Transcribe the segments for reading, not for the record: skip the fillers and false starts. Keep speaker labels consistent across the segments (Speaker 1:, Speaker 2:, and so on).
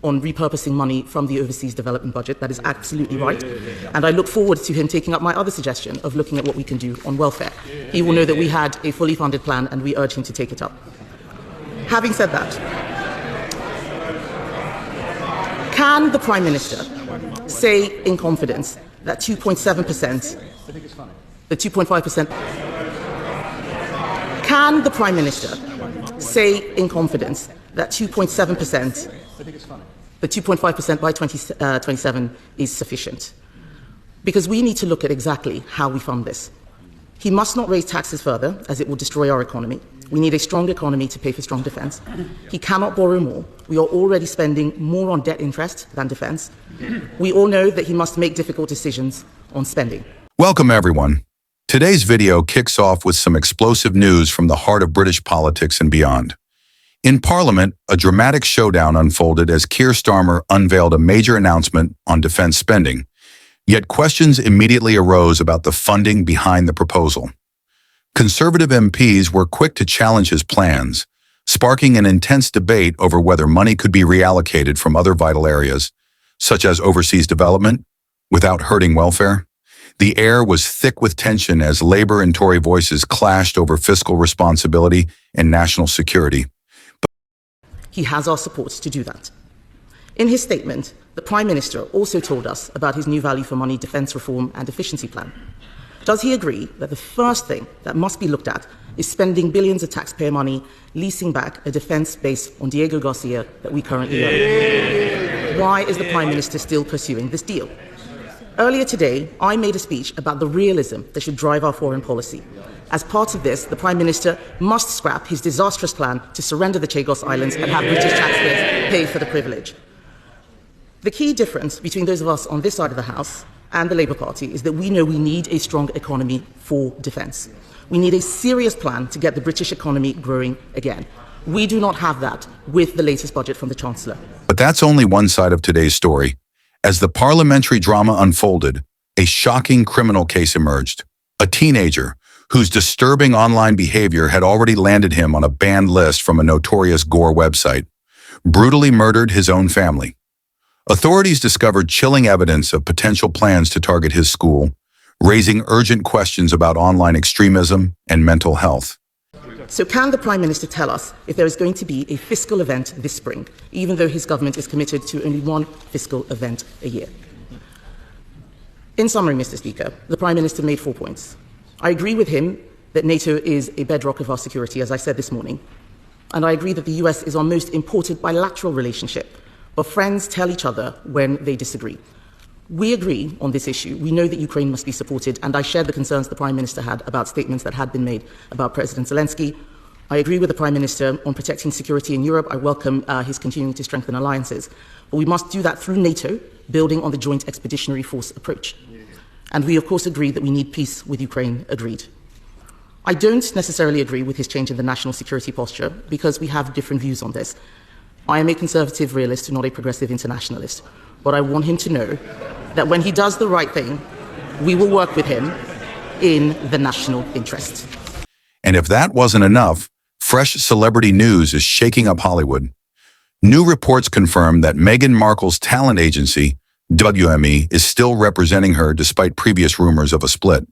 Speaker 1: on repurposing money from the overseas development budget. That is absolutely right. And I look forward to him taking up my other suggestion of looking at what we can do on welfare. He will know that we had a fully funded plan and we urge him to take it up. Having said that, can the Prime Minister say in confidence that 2.7%, the 2.5%, can the Prime Minister say in confidence that 2.7%, the 2.5% by 2027 is sufficient? Because we need to look at exactly how we fund this. He must not raise taxes further, as it will destroy our economy. We need a strong economy to pay for strong defence. He cannot borrow more. We are already spending more on debt interest than defence. We all know that he must make difficult decisions on spending.
Speaker 2: Welcome, everyone. Today's video kicks off with some explosive news from the heart of British politics and beyond. In Parliament, a dramatic showdown unfolded as Keir Starmer unveiled a major announcement on defence spending. Yet questions immediately arose about the funding behind the proposal. Conservative MPs were quick to challenge his plans, sparking an intense debate over whether money could be reallocated from other vital areas, such as overseas development, without hurting welfare. The air was thick with tension as Labour and Tory voices clashed over fiscal responsibility and national security.
Speaker 1: He has our support to do that. In his statement, the Prime Minister also told us about his new value for money defence reform and efficiency plan. Does he agree that the first thing that must be looked at is spending billions of taxpayer money leasing back a defence base on Diego Garcia that we currently own? Why is the Prime Minister still pursuing this deal? Earlier today, I made a speech about the realism that should drive our foreign policy. As part of this, the Prime Minister must scrap his disastrous plan to surrender the Chagos Islands and have British taxpayers pay for the privilege. The key difference between those of us on this side of the House and the Labour Party is that we know we need a strong economy for defence. We need a serious plan to get the British economy growing again. We do not have that with the latest budget from the Chancellor.
Speaker 2: But that's only one side of today's story. As the parliamentary drama unfolded, a shocking criminal case emerged. A teenager whose disturbing online behavior had already landed him on a banned list from a notorious gore website, brutally murdered his own family. Authorities discovered chilling evidence of potential plans to target his school, raising urgent questions about online extremism and mental health.
Speaker 1: So can the Prime Minister tell us if there is going to be a fiscal event this spring, even though his government is committed to only one fiscal event a year? In summary, Mr. Speaker, the Prime Minister made 4 points. I agree with him that NATO is a bedrock of our security, as I said this morning. And I agree that the US is our most important bilateral relationship, but friends tell each other when they disagree. We agree on this issue. We know that Ukraine must be supported, and I shared the concerns the Prime Minister had about statements that had been made about President Zelensky. I agree with the Prime Minister on protecting security in Europe. I welcome his continuing to strengthen alliances. But we must do that through NATO, building on the Joint Expeditionary Force approach. And we, of course, agree that we need peace with Ukraine, agreed. I don't necessarily agree with his change in the national security posture, because we have different views on this. I am a conservative realist, not a progressive internationalist. But I want him to know that when he does the right thing, we will work with him in the national interest.
Speaker 2: And if that wasn't enough, fresh celebrity news is shaking up Hollywood. New reports confirm that Meghan Markle's talent agency, WME, is still representing her despite previous rumors of a split.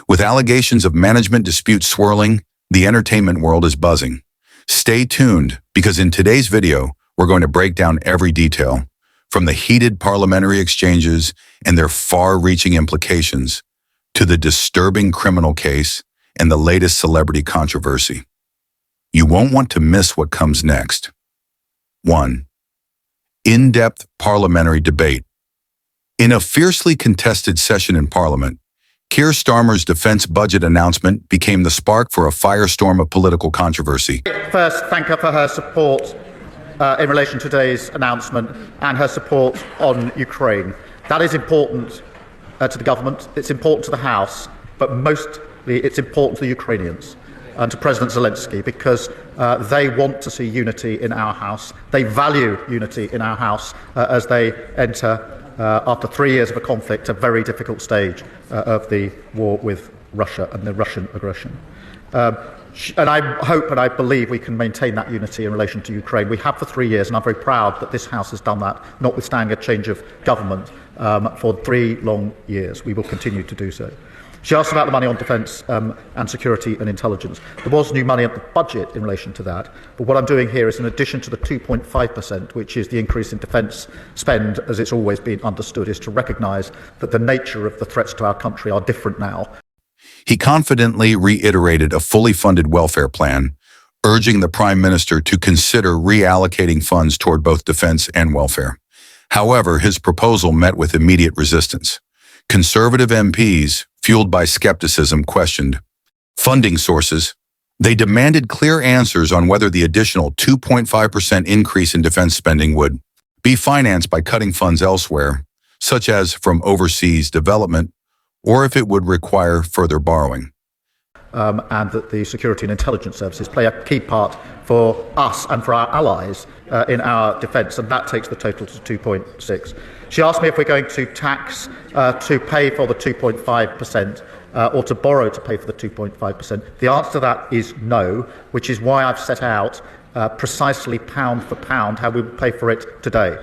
Speaker 2: With allegations of management disputes swirling, the entertainment world is buzzing. Stay tuned, because in today's video, we're going to break down every detail, from the heated parliamentary exchanges and their far-reaching implications, to the disturbing criminal case and the latest celebrity controversy. You won't want to miss what comes next. 1. In-depth parliamentary debate. In a fiercely contested session in Parliament, Keir Starmer's defence budget announcement became the spark for a firestorm of political controversy.
Speaker 3: First, thank her for her support in relation to today's announcement and her support on Ukraine. That is important to the government, it's important to the House, but mostly it's important to the Ukrainians and to President Zelensky, because they want to see unity in our House. They value unity in our House as they enter, after 3 years of a conflict, a very difficult stage of the war with Russia and the Russian aggression. And I hope and I believe we can maintain that unity in relation to Ukraine. We have for 3 years, and I'm very proud that this House has done that, notwithstanding a change of government for 3 long years. We will continue to do so. She asked about the money on defence and security and intelligence. There was new money at the budget in relation to that, but what I'm doing here is in addition to the 2.5%, which is the increase in defence spend as it's always been understood, is to recognise that the nature of the threats to our country are different now.
Speaker 2: He confidently reiterated a fully funded welfare plan, urging the Prime Minister to consider reallocating funds toward both defense and welfare. However, his proposal met with immediate resistance. Conservative MPs, fueled by skepticism, questioned funding sources. They demanded clear answers on whether the additional 2.5% increase in defense spending would be financed by cutting funds elsewhere, such as from overseas development, or if it would require further borrowing.
Speaker 3: And that the security and intelligence services play a key part for us and for our allies in our defence, and that takes the total to 2.6. She asked me if we're going to tax to pay for the 2.5% or to borrow to pay for the 2.5%. The answer to that is no, which is why I've set out precisely pound for pound how we will pay for it today.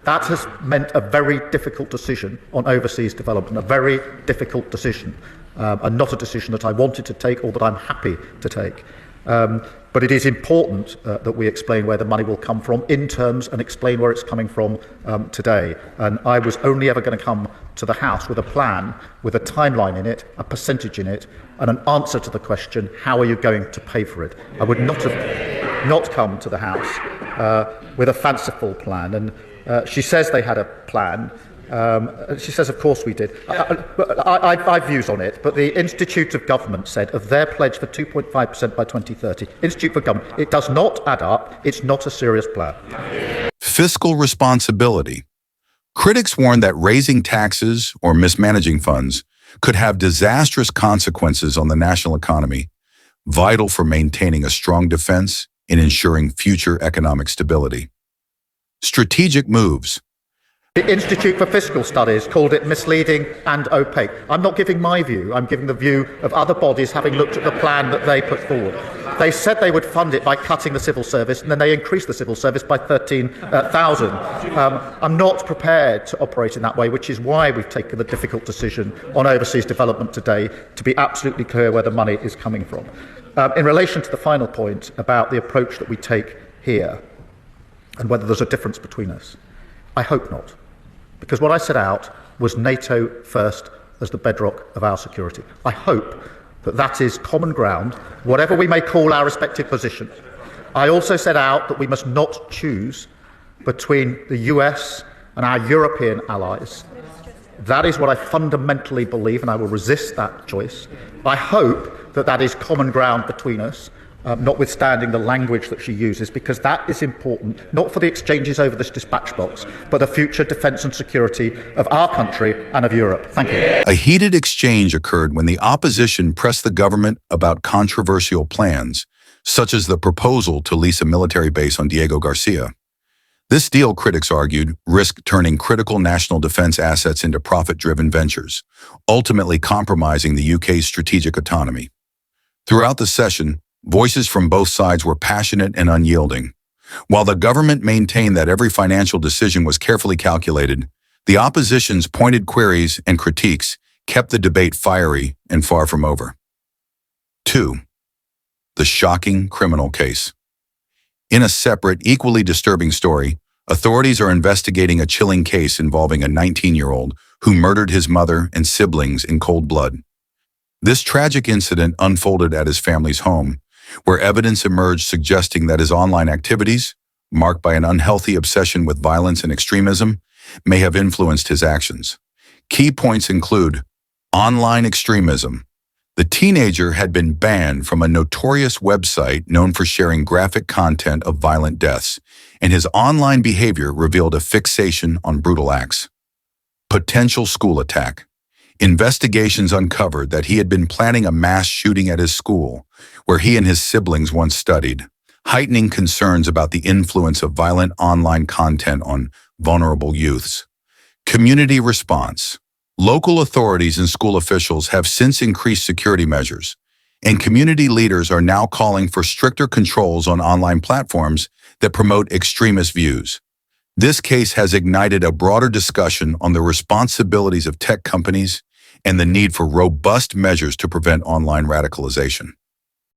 Speaker 3: That has meant a very difficult decision on overseas development, a very difficult decision, and not a decision that I wanted to take or that I'm happy to take. But it is important that we explain where the money will come from in terms and explain where it's coming from today. And I was only ever going to come to the House with a plan, with a timeline in it, a percentage in it, and an answer to the question, how are you going to pay for it? I would not have come to the House with a fanciful plan. And she says they had a plan. She says, of course we did. I've views on it, but the Institute of Government said of their pledge for 2.5% by 2030, Institute for Government, it does not add up. It's not a serious plan.
Speaker 2: Fiscal responsibility. Critics warned that raising taxes or mismanaging funds could have disastrous consequences on the national economy, vital for maintaining a strong defense and ensuring future economic stability. Strategic moves.
Speaker 3: The Institute for Fiscal Studies called it misleading and opaque. I'm not giving my view, I'm giving the view of other bodies having looked at the plan that they put forward. They said they would fund it by cutting the civil service, and then they increased the civil service by 13,000. I'm not prepared to operate in that way, which is why we've taken the difficult decision on overseas development today to be absolutely clear where the money is coming from. In relation to the final point about the approach that we take here and whether there's a difference between us, I hope not. Because what I set out was NATO first as the bedrock of our security. I hope that that is common ground, whatever we may call our respective positions. I also set out that we must not choose between the US and our European allies. That is what I fundamentally believe, and I will resist that choice. I hope that that is common ground between us, notwithstanding the language that she uses, because that is important, not for the exchanges over this dispatch box, but the future defence and security of our country and of Europe. Thank you.
Speaker 2: A heated exchange occurred when the opposition pressed the government about controversial plans, such as the proposal to lease a military base on Diego Garcia. This deal, critics argued, risked turning critical national defence assets into profit-driven ventures, ultimately compromising the UK's strategic autonomy. Throughout the session, voices from both sides were passionate and unyielding. While the government maintained that every financial decision was carefully calculated, the opposition's pointed queries and critiques kept the debate fiery and far from over. 2. The shocking criminal case. In a separate, equally disturbing story, authorities are investigating a chilling case involving a 19-year-old who murdered his mother and siblings in cold blood. This tragic incident unfolded at his family's home, where evidence emerged suggesting that his online activities, marked by an unhealthy obsession with violence and extremism, may have influenced his actions. Key points include online extremism. The teenager had been banned from a notorious website known for sharing graphic content of violent deaths, and his online behavior revealed a fixation on brutal acts. Potential school attack. Investigations uncovered that he had been planning a mass shooting at his school, where he and his siblings once studied, heightening concerns about the influence of violent online content on vulnerable youths. Community response. Local authorities and school officials have since increased security measures, and community leaders are now calling for stricter controls on online platforms that promote extremist views. This case has ignited a broader discussion on the responsibilities of tech companies and the need for robust measures to prevent online radicalization.